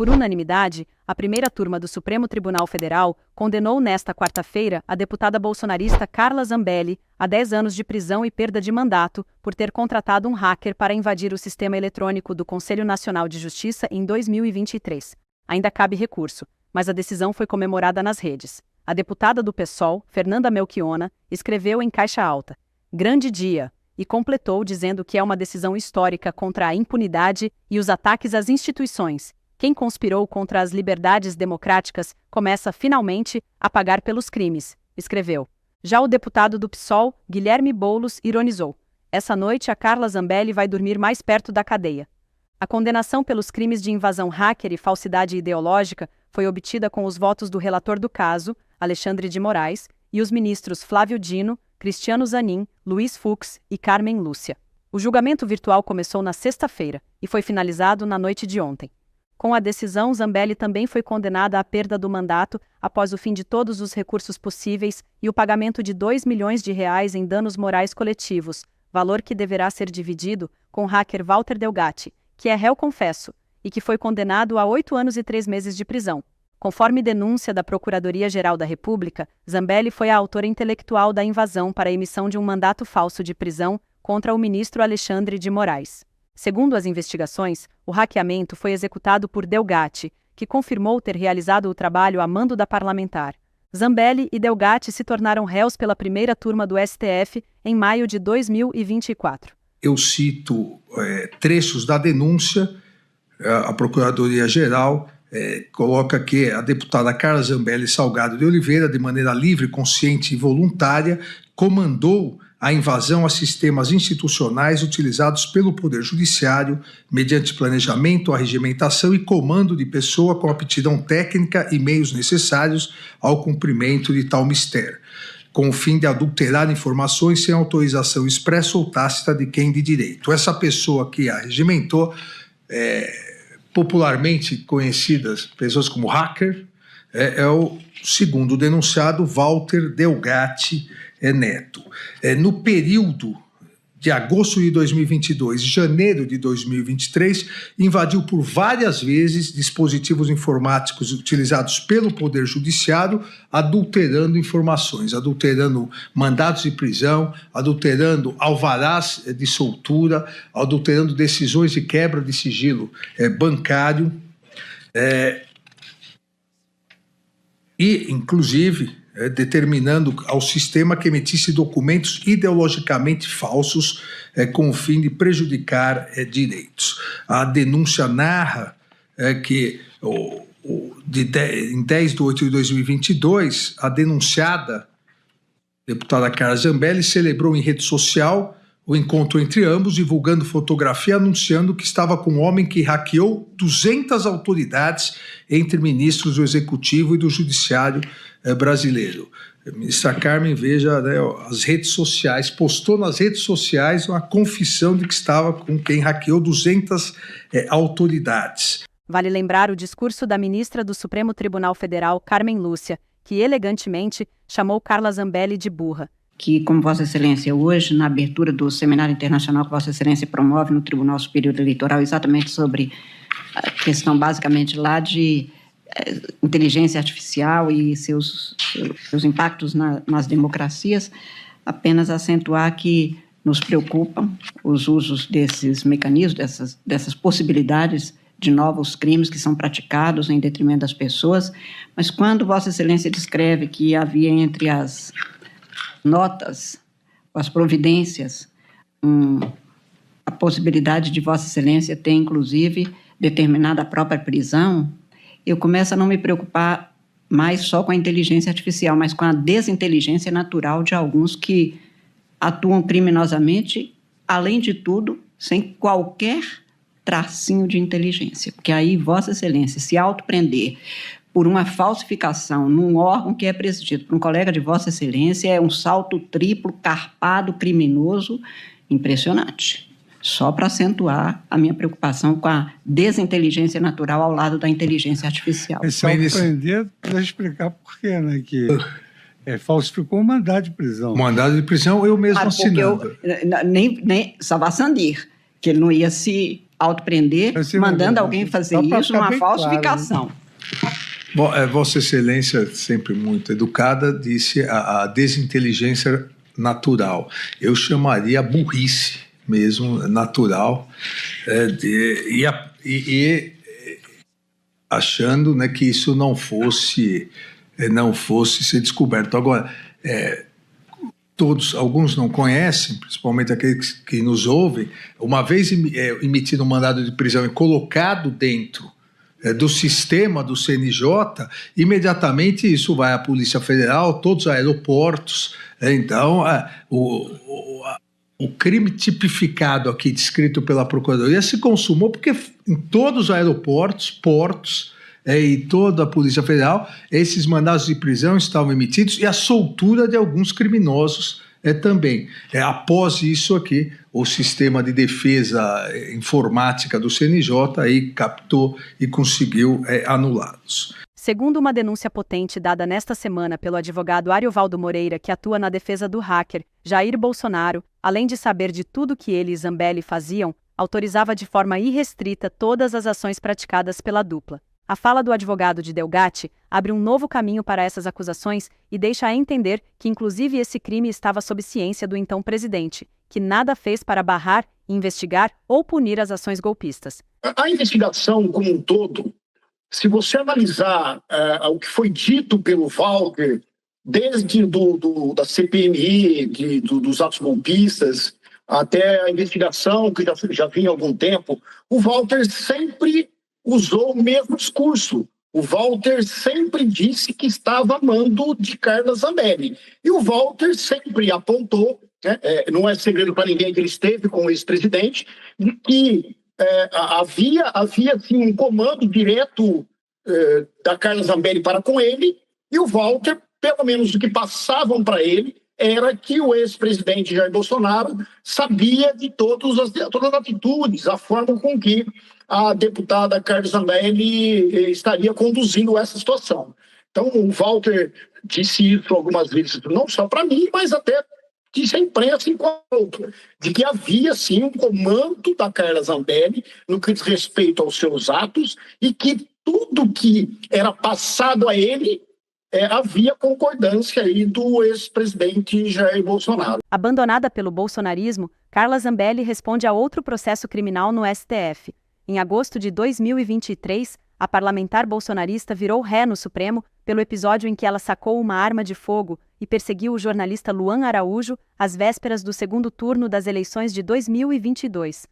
Por unanimidade, a primeira turma do Supremo Tribunal Federal condenou nesta quarta-feira a deputada bolsonarista Carla Zambelli a 10 anos de prisão e perda de mandato por ter contratado um hacker para invadir o sistema eletrônico do Conselho Nacional de Justiça em 2023. Ainda cabe recurso, mas a decisão foi comemorada nas redes. A deputada do PSOL, Fernanda Melchiona, escreveu em caixa alta: "Grande dia", e completou dizendo que é uma decisão histórica contra a impunidade e os ataques às instituições. Quem conspirou contra as liberdades democráticas começa finalmente a pagar pelos crimes, escreveu. Já o deputado do PSOL, Guilherme Boulos, ironizou: "Essa noite a Carla Zambelli vai dormir mais perto da cadeia". A condenação pelos crimes de invasão hacker e falsidade ideológica foi obtida com os votos do relator do caso, Alexandre de Moraes, e os ministros Flávio Dino, Cristiano Zanin, Luiz Fux e Carmen Lúcia. O julgamento virtual começou na sexta-feira e foi finalizado na noite de ontem. Com a decisão, Zambelli também foi condenada à perda do mandato após o fim de todos os recursos possíveis e o pagamento de R$ 2 milhões em danos morais coletivos, valor que deverá ser dividido com o hacker Walter Delgatti, que é réu confesso, e que foi condenado a 8 anos e 3 meses de prisão. Conforme denúncia da Procuradoria-Geral da República, Zambelli foi a autora intelectual da invasão para a emissão de um mandato falso de prisão contra o ministro Alexandre de Moraes. Segundo as investigações, o hackeamento foi executado por Delgatti, que confirmou ter realizado o trabalho a mando da parlamentar. Zambelli e Delgatti se tornaram réus pela primeira turma do STF em maio de 2024. Eu cito trechos da denúncia. A Procuradoria-Geral coloca que a deputada Carla Zambelli Salgado de Oliveira, de maneira livre, consciente e voluntária, comandou a invasão a sistemas institucionais utilizados pelo Poder Judiciário mediante planejamento, arregimentação e comando de pessoa com aptidão técnica e meios necessários ao cumprimento de tal mistério, com o fim de adulterar informações sem autorização expressa ou tácita de quem de direito. Essa pessoa que a regimentou, popularmente conhecidas pessoas como hacker, é o segundo denunciado, Walter Delgatti Neto. No período de agosto de 2022 e janeiro de 2023, invadiu por várias vezes dispositivos informáticos utilizados pelo Poder Judiciário, adulterando informações, adulterando mandados de prisão, adulterando alvarás de soltura, adulterando decisões de quebra de sigilo bancário, e, inclusive, determinando ao sistema que emitisse documentos ideologicamente falsos com o fim de prejudicar direitos. A denúncia narra que, em 10 de 8 de 2022, a denunciada, deputada Carla Zambelli, celebrou em rede social o encontro entre ambos, divulgando fotografia anunciando que estava com um homem que hackeou 200 autoridades entre ministros do Executivo e do Judiciário brasileiro. A ministra Carmen, veja, as redes sociais, postou nas redes sociais uma confissão de que estava com quem hackeou 200 autoridades. Vale lembrar o discurso da ministra do Supremo Tribunal Federal, Carmen Lúcia, que elegantemente chamou Carla Zambelli de burra. Que, como Vossa Excelência, hoje, na abertura do seminário internacional que Vossa Excelência promove no Tribunal Superior Eleitoral, exatamente sobre a questão, basicamente, lá de inteligência artificial e seus impactos nas democracias, apenas acentuar que nos preocupam os usos desses mecanismos, dessas possibilidades de novos crimes que são praticados em detrimento das pessoas, mas quando Vossa Excelência descreve que havia entre as notas, as providências, a possibilidade de Vossa Excelência ter, inclusive, determinado a própria prisão, eu começo a não me preocupar mais só com a inteligência artificial, mas com a desinteligência natural de alguns que atuam criminosamente, além de tudo, sem qualquer tracinho de inteligência. Porque aí Vossa Excelência se autoprender por uma falsificação num órgão que é presidido por um colega de Vossa Excelência é um salto triplo, carpado, criminoso, impressionante. Só para acentuar a minha preocupação com a desinteligência natural ao lado da inteligência artificial. Esse autoprender, precisa explicar por quê, né? Que falsificou um mandado de prisão. Mandado de prisão, eu mesmo assinando. Nem Salvar Sandir, que ele não ia se autoprender, mandando alguém fazer isso numa falsificação. Bom, Vossa Excelência, sempre muito educada, disse a desinteligência natural. Eu chamaria a burrice mesmo, natural, achando, né, que isso não fosse ser descoberto. Agora, alguns não conhecem, principalmente aqueles que nos ouvem, uma vez emitido um mandado de prisão e colocado dentro do sistema do CNJ, imediatamente isso vai à Polícia Federal, todos os aeroportos. Então, o crime tipificado aqui, descrito pela Procuradoria, se consumou porque em todos os aeroportos, portos e toda a Polícia Federal, esses mandados de prisão estavam emitidos e a soltura de alguns criminosos também. Após isso aqui, o sistema de defesa informática do CNJ aí captou e conseguiu anulá-los. Segundo uma denúncia potente dada nesta semana pelo advogado Ariovaldo Moreira, que atua na defesa do hacker, Jair Bolsonaro, além de saber de tudo que ele e Zambelli faziam, autorizava de forma irrestrita todas as ações praticadas pela dupla. A fala do advogado de Delgatti abre um novo caminho para essas acusações e deixa a entender que inclusive esse crime estava sob ciência do então presidente, que nada fez para barrar, investigar ou punir as ações golpistas. A investigação como um todo, se você analisar o que foi dito pelo Walter, desde da CPMI, dos atos golpistas, até a investigação que já vinha há algum tempo, o Walter sempre usou o mesmo discurso. O Walter sempre disse que estava a mando de Carla Zambelli. E o Walter sempre apontou, não é segredo para ninguém que ele esteve com o ex-presidente, de que havia assim, um comando direto da Carla Zambelli para com ele, e o Walter, pelo menos o que passavam para ele, era que o ex-presidente Jair Bolsonaro sabia de todas as atitudes, a forma com que a deputada Carla Zambelli estaria conduzindo essa situação. Então, o Walter disse isso algumas vezes, não só para mim, mas até disse à imprensa enquanto, de que havia, sim, um comando da Carla Zambelli no que diz respeito aos seus atos e que tudo que era passado a ele havia concordância aí do ex-presidente Jair Bolsonaro. Abandonada pelo bolsonarismo, Carla Zambelli responde a outro processo criminal no STF. Em agosto de 2023, a parlamentar bolsonarista virou ré no Supremo pelo episódio em que ela sacou uma arma de fogo e perseguiu o jornalista Luan Araújo às vésperas do segundo turno das eleições de 2022.